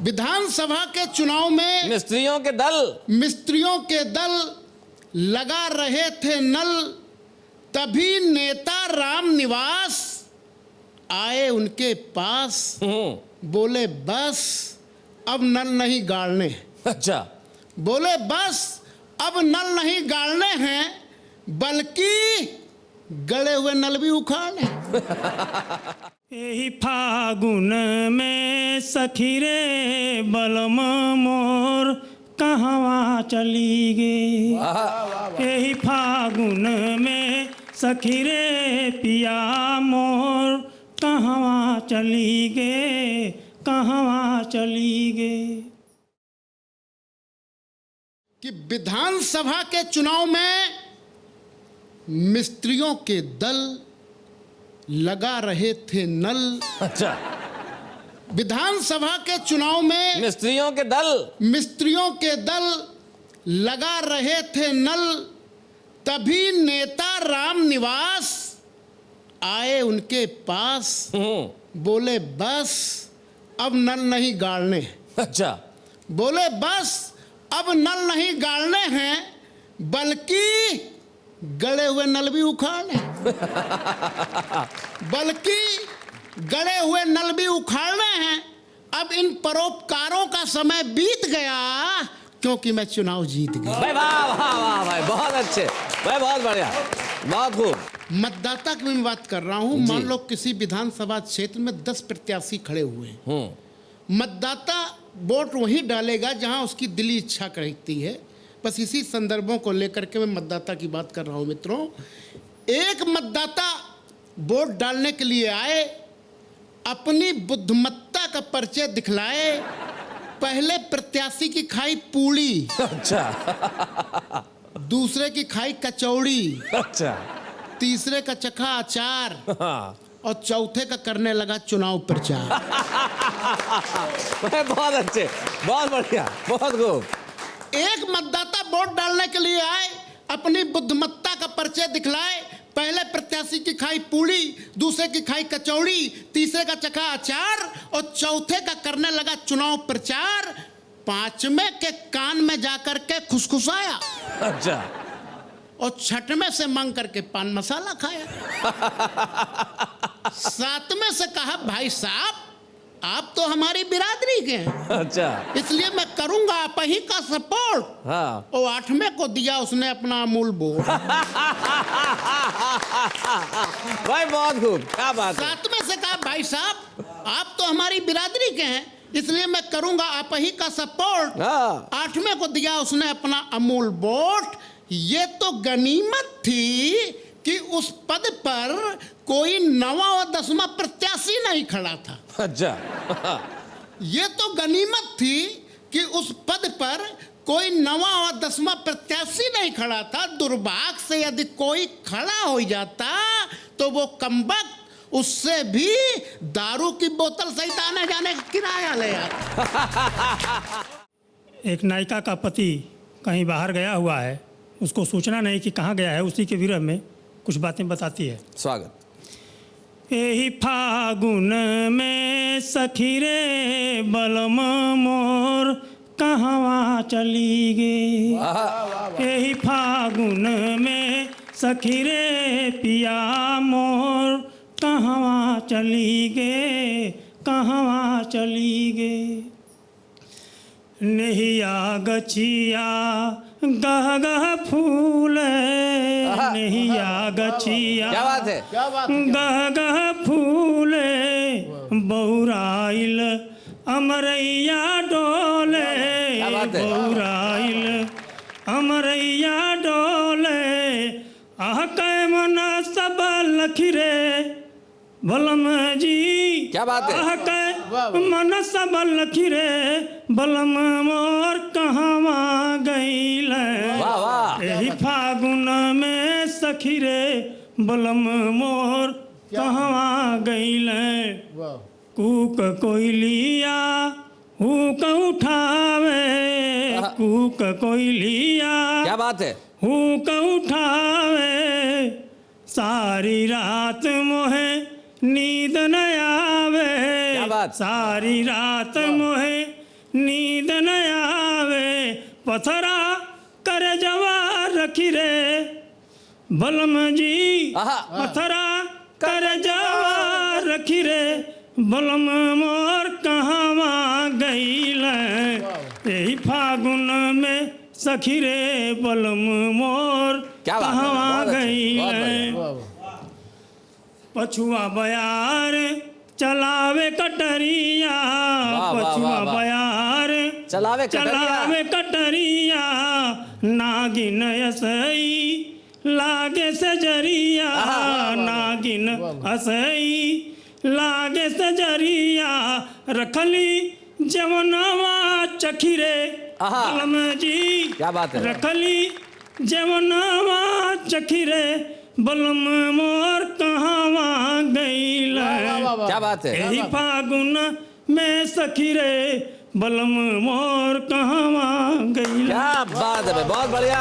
विधानसभा के चुनाव में मिस्त्रियों के दल लगा रहे थे नल, तभी नेता राम निवास आए उनके पास। बोले बस अब नल नहीं गाड़ने। अच्छा। बोले बस अब नल नहीं गाड़ने हैं, बल्कि गड़े हुए नल भी उखाड़ने। यही फागुन में सखी रे बलम मोर कहवा चली गई। यही फागुन में सखी रे पिया मोर कहवा चली गई, कहवा चली गई। कि विधानसभा के चुनाव में मिस्त्रियों के दल लगा रहे थे नल। अच्छा। विधानसभा के चुनाव में मिस्त्रियों के दल लगा रहे थे नल, तभी नेता राम निवास आए उनके पास। बोले बस अब नल नहीं गाड़ने। अच्छा। बोले बस अब नल नहीं गाड़ने हैं, बल्कि गड़े हुए नल भी उखाड़ने। बल्कि गड़े हुए नल भी उखाड़ने हैं। अब इन परोपकारों का समय बीत गया, क्योंकि मैं चुनाव जीत गया। भाई वाह वाह वाह भाई, बहुत अच्छे भाई, बहुत बढ़िया, बहुत खूब। मतदाता की मैं बात कर रहा हूं। मान लो किसी विधानसभा क्षेत्र में 10 प्रत्याशी खड़े हुए हैं। मतदाता वोट वहीं डालेगा जहां उसकी दिली इच्छा कहती है। बस इसी संदर्भों को लेकर के मैं मतदाता की बात कर रहा हूं। मित्रों, एक मतदाता वोट डालने के लिए आए, अपनी बुद्धिमत्ता का परिचय दिखलाए। पहले प्रत्याशी की खाई पूड़ी। अच्छा। दूसरे की खाई कचौड़ी। अच्छा। तीसरे का चखा अचार। और चौथे का करने लगा चुनाव प्रचार। बहुत अच्छे, बहुत बढ़िया, बहुत खूब। एक मतदाता वोट डालने के लिए आए, अपनी बुद्धिमत्ता का परिचय दिखलाए। पहले प्रत्याशी की खाई पूड़ी, दूसरे की खाई कचौड़ी, तीसरे का चखा अचार और चौथे का करने लगा चुनाव प्रचार। पांचवें के कान में जाकर के खुसखुसाया। अच्छा। और छठवें से मांग करके पान मसाला खाया। सातवें से कहा भाई साहब आप तो हमारी बिरादरी के हैं। अच्छा। इसलिए मैं करूंगा आप ही का सपोर्ट। हाँ। और 8वें को दिया उसने अपना अमूल वोट। भाई बहुत खूब, क्या बात है। 7वें से कहा भाई साहब आप तो हमारी बिरादरी के हैं, इसलिए मैं करूंगा आप ही का सपोर्ट। हाँ। 8वें को दिया उसने अपना अमूल वोट। ये तो गनीमत थी कि उस पद पर कोई 9वां और 10वां प्रत्याशी नहीं खड़ा था। अच्छा। ये तो गनीमत थी कि उस पद पर कोई 9वां और 10वां प्रत्याशी नहीं खड़ा था। दुर्भाग्य से यदि कोई खड़ा हो जाता तो वो कमबख्त उससे भी दारू की बोतल सहित आने जाने का किराया ले आता। एक नायिका का पति कहीं बाहर गया हुआ है, उसको सूचना नहीं कि कहाँ गया है। उसी के विरह में कुछ बातें बताती है। स्वागत। यही फागुन में सखी रे बलम मोर कहवा चली गई। यही फागुन में सखी रे पिया मोर कहवा चली गई, कहवा चली गई। नहिया गछिया गह गह फूले, नहिया गछिया क्या बात है, गह गह फूले, बौराइल अमरैया डोले, बौराइल अमरैया डोले। आह कै मन सब लखिरे बलम जी, क्या बात है। आह कै मन सब लखिरे बलम मोर कहवा गईल। वाह वाह। यही फागुन में सखी रे बलम मोर कहवा गईल। कूक कोयलिया हुक उठावे, कूक कोयलिया क्या बात है, हुक उठावे। सारी रात मोहे नींद न आवे, क्या बात। सारी रात मोहे नींद न आवे पथरा करे जवा रखी रे बलम जी आहा। पथरा करे जवा रखी रे बलम मोर कहवा गईल यही फागुन में सखी रे बलम मोर क्या बात है, कहवा बहुत अच्छे, गईल बहुत बढ़िया। पछुआ बयार चलावे कटरिया वाह, वाह, पछुआ वाह, वाह। बयार चलावे कटरिया। चलावे कटरिया नागिन असई लागे सजरिया नागिन असई लागे सजरिया रखली जवनवा चखिरे आहा। बलम जी क्या बात है। रखली जवनवा चखिरे बलम मोर कहवा गईल क्या बात है। यही फागुन में सखी रे बलम मोर कहवा गईल क्या बात है, बहुत बढ़िया।